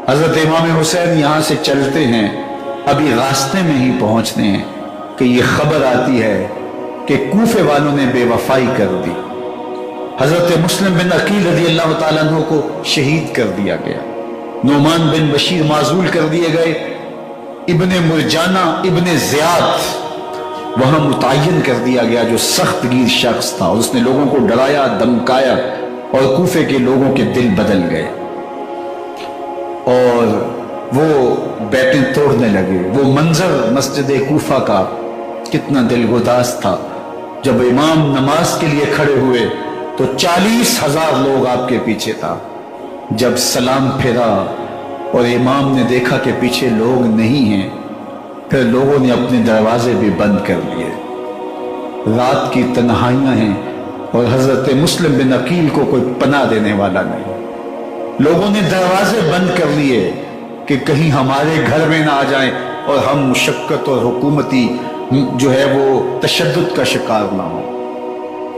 حضرت امام حسین یہاں سے چلتے ہیں، ابھی راستے میں ہی پہنچنے ہیں کہ یہ خبر آتی ہے کہ کوفے والوں نے بے وفائی کر دی، حضرت مسلم بن عقیل رضی اللہ تعالیٰ عنہ کو شہید کر دیا گیا، نعمان بن بشیر معزول کر دیے گئے، ابن مرجانہ ابن زیاد وہاں متعین کر دیا گیا جو سخت گیر شخص تھا، اور اس نے لوگوں کو ڈرایا دھمکایا اور کوفے کے لوگوں کے دل بدل گئے اور وہ بیٹیں توڑنے لگے۔ وہ منظر مسجد کوفہ کا کتنا دلگداز تھا، جب امام نماز کے لیے کھڑے ہوئے تو 40,000 لوگ آپ کے پیچھے تھا۔ جب سلام پھیرا اور امام نے دیکھا کہ پیچھے لوگ نہیں ہیں، پھر لوگوں نے اپنے دروازے بھی بند کر لیے۔ رات کی تنہائیاں ہیں اور حضرت مسلم بن عقیل کو کوئی پناہ دینے والا نہیں، لوگوں نے دروازے بند کر لیے کہ کہیں ہمارے گھر میں نہ آ جائیں اور ہم مشقت اور حکومتی جو ہے وہ تشدد کا شکار نہ ہوں۔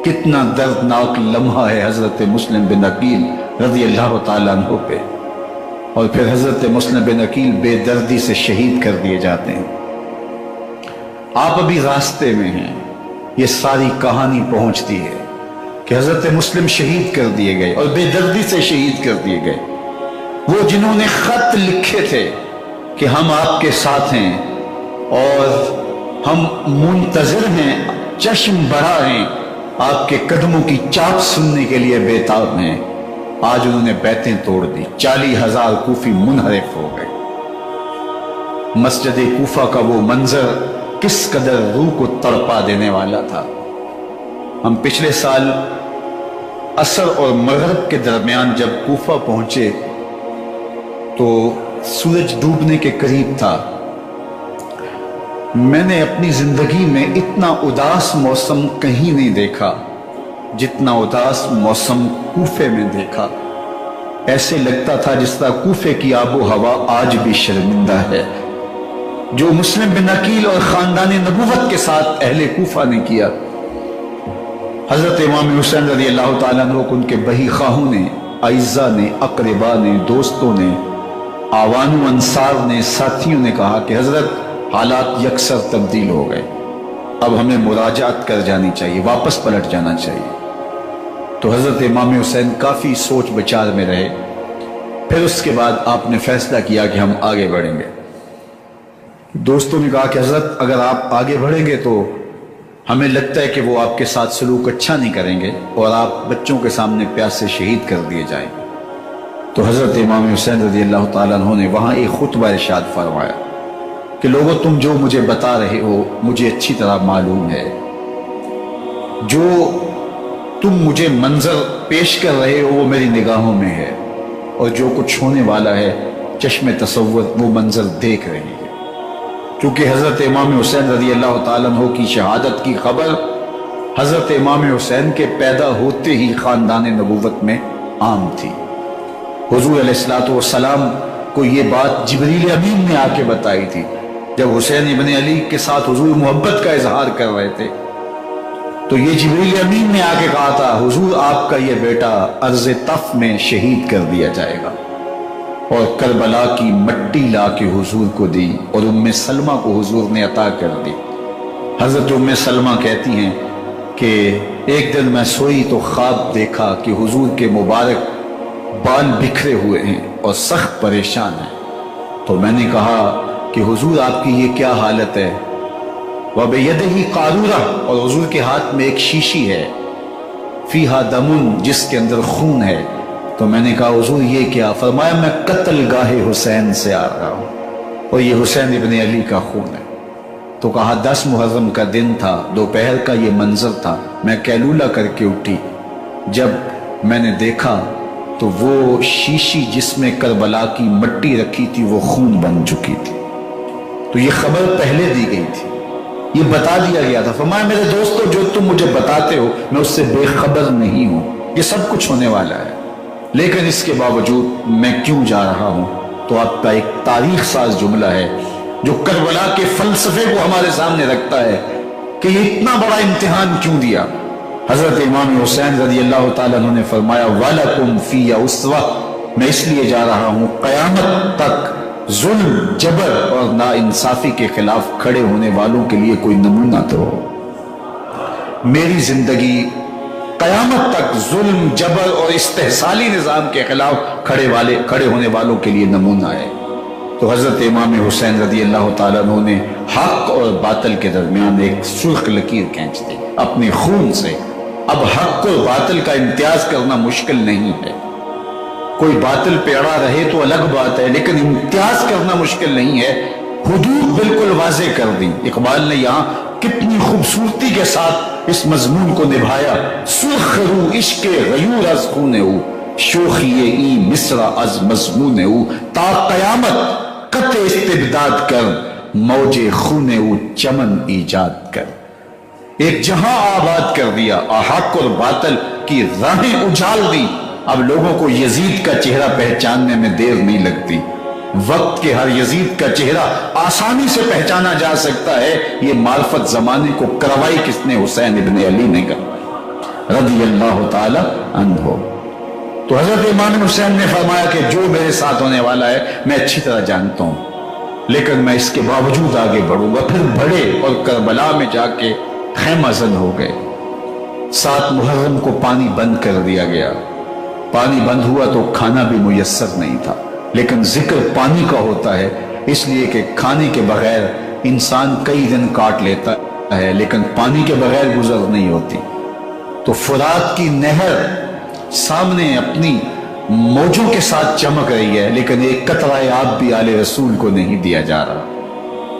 کتنا دردناک لمحہ ہے حضرت مسلم بن عقیل رضی اللہ تعالیٰ عنہ پہ، اور پھر حضرت مسلم بن عقیل بے دردی سے شہید کر دیے جاتے ہیں۔ آپ ابھی راستے میں ہیں، یہ ساری کہانی پہنچتی ہے کہ حضرت مسلم شہید کر دیے گئے اور بے دردی سے شہید کر دیے گئے۔ وہ جنہوں نے خط لکھے تھے کہ ہم آپ کے ساتھ ہیں اور ہم منتظر ہیں، چشم بڑا ہیں، آپ کے قدموں کی چاپ سننے کے لیے بےتاب ہیں، آج انہوں نے بیتیں توڑ دی، 40,000 کوفی منحرف ہو گئے۔ مسجد کوفہ کا وہ منظر کس قدر روح کو تڑپا دینے والا تھا۔ ہم پچھلے سال عصر اور مغرب کے درمیان جب کوفہ پہنچے تو سورج ڈوبنے کے قریب تھا۔ میں نے اپنی زندگی میں اتنا اداس موسم کہیں نہیں دیکھا جتنا اداس موسم کوفے میں دیکھا۔ ایسے لگتا تھا جس طرح کوفے کی آب و ہوا آج بھی شرمندہ ہے۔ جو مسلم بن عقیل اور خاندان نبوت کے ساتھ اہل کوفہ نے کیا، حضرت امام حسین رضی اللہ تعالیٰ عنہ کو ان کے بہی خواہوں نے، اعزاء نے، اقربا نے، دوستوں نے، آوان و انصار نے، ساتھیوں نے کہا کہ حضرت حالات یکسر تبدیل ہو گئے، اب ہمیں مراجعت کر جانی چاہیے، واپس پلٹ جانا چاہیے۔ تو حضرت امام حسین کافی سوچ بچار میں رہے، پھر اس کے بعد آپ نے فیصلہ کیا کہ ہم آگے بڑھیں گے۔ دوستوں نے کہا کہ حضرت اگر آپ آگے بڑھیں گے تو ہمیں لگتا ہے کہ وہ آپ کے ساتھ سلوک اچھا نہیں کریں گے اور آپ بچوں کے سامنے پیاس سے شہید کر دیے جائیں گے۔ تو حضرت امام حسین رضی اللہ تعالیٰ عنہ نے وہاں ایک خطبہ ارشاد فرمایا کہ لوگوں تم جو مجھے بتا رہے ہو مجھے اچھی طرح معلوم ہے، جو تم مجھے منظر پیش کر رہے ہو وہ میری نگاہوں میں ہے، اور جو کچھ ہونے والا ہے چشم تصور وہ منظر دیکھ رہی ہے۔ کیونکہ حضرت امام حسین رضی اللہ تعالیٰ عنہ کی شہادت کی خبر حضرت امام حسین کے پیدا ہوتے ہی خاندان نبوت میں عام تھی۔ حضور علیہ السلام کو یہ بات جبریل امین نے آ کے بتائی تھی جب حسین ابن علی کے ساتھ حضور محبت کا اظہار کر رہے تھے، تو یہ جبریل امین نے آ کے کہا تھا حضور آپ کا یہ بیٹا ارض طف میں شہید کر دیا جائے گا، اور کربلا کی مٹی لا کے حضور کو دی اور ام سلمہ کو حضور نے عطا کر دی۔ حضرت ام سلمہ کہتی ہیں کہ ایک دن میں سوئی تو خواب دیکھا کہ حضور کے مبارک بال بکھرے ہوئے ہیں اور سخت پریشان ہیں، تو میں نے کہا کہ حضور آپ کی یہ کیا حالت ہے؟ وَبِيَدِهِ قَارُورَةٌ، اور حضور کے ہاتھ میں ایک شیشی ہے، فِيهَا دَمٌ، جس کے اندر خون ہے۔ تو میں نے کہا حضور یہ کیا؟ فرمایا میں قتل گاہ حسین سے آ رہا ہوں اور یہ حسین ابن علی کا خون ہے۔ تو کہا 10 محرم کا دن تھا، دوپہر کا یہ منظر تھا، میں کیلولہ کر کے اٹھی، جب میں نے دیکھا تو وہ شیشی جس میں کربلا کی مٹی رکھی تھی وہ خون بن چکی تھی۔ تو یہ خبر پہلے دی گئی تھی، یہ بتا دیا گیا تھا۔ فرمایا میرے دوستو جو تم مجھے بتاتے ہو میں اس سے بے خبر نہیں ہوں، یہ سب کچھ ہونے والا ہے، لیکن اس کے باوجود میں کیوں جا رہا ہوں؟ تو آپ کا ایک تاریخ ساز جملہ ہے جو کربلا کے فلسفے کو ہمارے سامنے رکھتا ہے کہ یہ اتنا بڑا امتحان کیوں دیا۔ حضرت امام حسین رضی اللہ تعالیٰ عنہ نے فرمایا وَلَكُمْ فِي أُسْوَةٌ، میں اس لیے جا رہا ہوں قیامت تک ظلم، جبر اور ناانصافی کے خلاف کھڑے ہونے والوں کے لیے کوئی نمونہ تو ہو۔ میری زندگی قیامت تک ظلم، جبر اور استحصالی نظام کے خلاف کھڑے ہونے والوں کے لیے نمونہ ہے۔ تو حضرت امام حسین رضی اللہ تعالیٰ عنہ نے حق اور باطل کے درمیان ایک سرخ لکیر کھینچ دی اپنے خون سے۔ اب حق اور باطل کا امتیاز کرنا مشکل نہیں ہے، کوئی باطل پہ اڑا رہے تو الگ بات ہے، لیکن امتیاز کرنا مشکل نہیں ہے۔ حدود بالکل واضح کر دی۔ اقبال نے یہاں کتنی خوبصورتی کے ساتھ اس مضمون کو نبھایا۔ سرخ رو عشق غیور از خون او، شوخی ای مصرع از مضمون او، تا قیامت قطع استبداد کر، موج خون او چمن ایجاد کر۔ ایک جہاں آباد کر دیا، حق اور باطل کی راہیں اجال دی۔ اب لوگوں کو یزید کا چہرہ پہچاننے میں دیر نہیں لگتی۔ وقت کے ہر یزید کا چہرہ آسانی سے پہچانا جا سکتا ہے۔ یہ معرفت زمانے کو کروائی کس نے؟ حسین ابن علی نے کروائی رضی اللہ تعالی عنہ۔ تو حضرت امام حسین نے فرمایا کہ جو میرے ساتھ ہونے والا ہے میں اچھی طرح جانتا ہوں، لیکن میں اس کے باوجود آگے بڑھوں گا۔ پھر بڑھے اور کربلا میں جا کے خیمہ زن ہو گئے۔ 7 محرم کو پانی بند کر دیا گیا۔ پانی بند ہوا تو کھانا بھی میسر نہیں تھا، لیکن ذکر پانی کا ہوتا ہے اس لیے کہ کھانے کے بغیر انسان کئی دن کاٹ لیتا ہے، لیکن پانی کے بغیر گزر نہیں ہوتی۔ تو فرات کی نہر سامنے اپنی موجوں کے ساتھ چمک رہی ہے، لیکن ایک قطرہ آب بھی آل رسول کو نہیں دیا جا رہا۔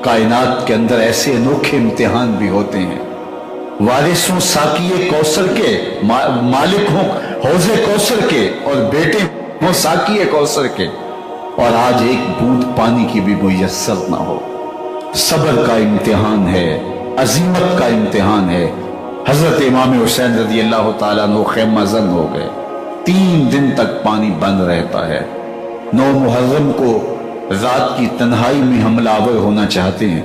کائنات کے اندر ایسے انوکھے امتحان بھی ہوتے ہیں۔ وارث ہوں ساقی کوثر کے، مالک ہوں حوض کوثر کے، اور بیٹے ہوں ساقی کوثر کے، اور آج ایک بوند پانی کی بھی میسر نہ ہو۔ صبر کا امتحان ہے، عزیمت کا امتحان ہے۔ حضرت امام حسین رضی اللہ تعالیٰ عنہ خیمہ زن ہو گئے۔ 3 دن تک پانی بند رہتا ہے۔ 9 محرم کو رات کی تنہائی میں حملہ آور ہونا چاہتے ہیں،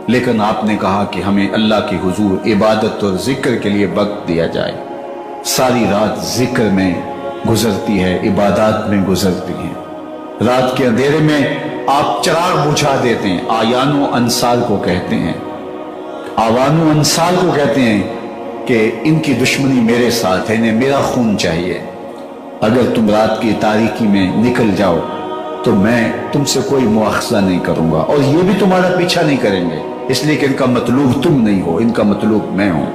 لیکن آپ نے کہا کہ ہمیں اللہ کے حضور عبادت اور ذکر کے لیے وقت دیا جائے۔ ساری رات ذکر میں گزرتی ہے، عبادات میں گزرتی ہے۔ رات کے اندھیرے میں آپ چراغ بجھا دیتے ہیں۔ آیان و انصار کو کہتے ہیں، آوان و انصار کو کہتے ہیں کہ ان کی دشمنی میرے ساتھ ہے، انہیں میرا خون چاہیے۔ اگر تم رات کی تاریکی میں نکل جاؤ تو میں تم سے کوئی مواخذہ نہیں کروں گا، اور یہ بھی تمہارا پیچھا نہیں کریں گے، اس لیے کہ ان کا مطلوب تم نہیں ہو، ان کا مطلوب میں ہوں۔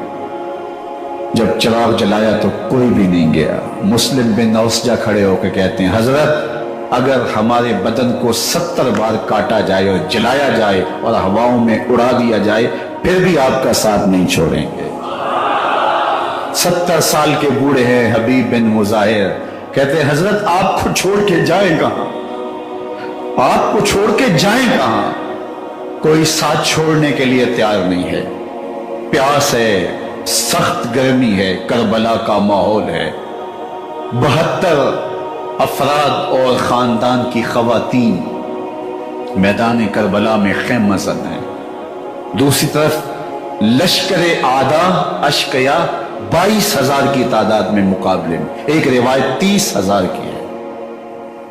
جب چراغ جلایا تو کوئی بھی نہیں گیا۔ مسلم بن اوسجہ کھڑے ہو کے کہتے ہیں، حضرت اگر ہمارے بدن کو 70 بار کاٹا جائے اور جلایا جائے اور ہواؤں میں اڑا دیا جائے پھر بھی آپ کا ساتھ نہیں چھوڑیں گے۔ 70 سال کے بوڑھے ہیں حبیب بن مظاہر، کہتے ہیں حضرت آپ کو چھوڑ کے جائیں کہاں، آپ کو چھوڑ کے جائیں کہاں؟ کوئی ساتھ چھوڑنے کے لیے تیار نہیں ہے۔ پیاس ہے، سخت گرمی ہے، کربلا کا ماحول ہے۔ 72 افراد اور خاندان کی خواتین میدان کربلا میں خیمہ زن ہیں۔ دوسری طرف لشکر اعداء اشقیا 22,000 کی تعداد میں مقابلے میں، ایک روایت 30,000 کی ہے۔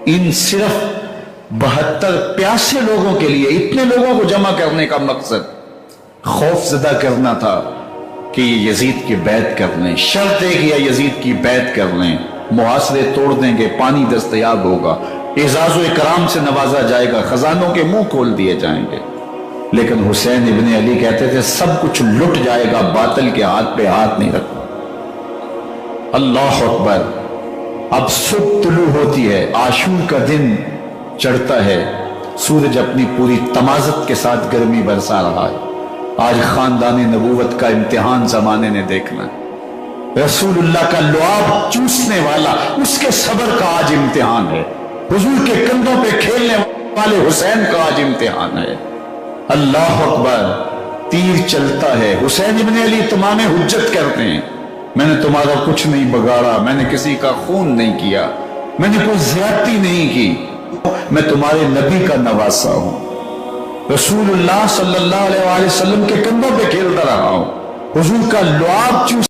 ان صرف 72 پیاسے لوگوں کے لیے اتنے لوگوں کو جمع کرنے کا مقصد خوف زدہ کرنا تھا کہ یہ یزید کی بیعت کر لیں۔ شرط ہے کہ یہ یزید کی بیعت کر لیں، محاصرے توڑ دیں گے، پانی دستیاب ہوگا، اعزاز و اکرام سے نوازا جائے گا، خزانوں کے منہ کھول دیے جائیں گے۔ لیکن حسین ابن علی کہتے تھے سب کچھ لٹ جائے گا، باطل کے ہاتھ پہ ہاتھ نہیں رکھنا۔ اللہ اکبر۔ اب صبح طلوع ہوتی ہے، عاشور کا دن چڑھتا ہے، سورج اپنی پوری تمازت کے ساتھ گرمی برسا رہا ہے۔ آج خاندان نبوت کا امتحان زمانے نے دیکھنا ہے۔ رسول اللہ کا لعاب چوسنے والا، اس کے صبر کا آج امتحان ہے۔ حضور کے کندھوں پہ کھیلنے والے حسین کا آج امتحان ہے۔ اللہ اکبر۔ تیر چلتا ہے، حسین ابن علی تمام حجت کرتے ہیں، میں نے تمہارا کچھ نہیں بگاڑا، میں نے کسی کا خون نہیں کیا، میں نے کوئی زیادتی نہیں کی، میں تمہارے نبی کا نواسا ہوں، رسول اللہ صلی اللہ علیہ وسلم کے کندھوں پہ کھیلتا رہا ہوں۔ حضور کا لعاب چوس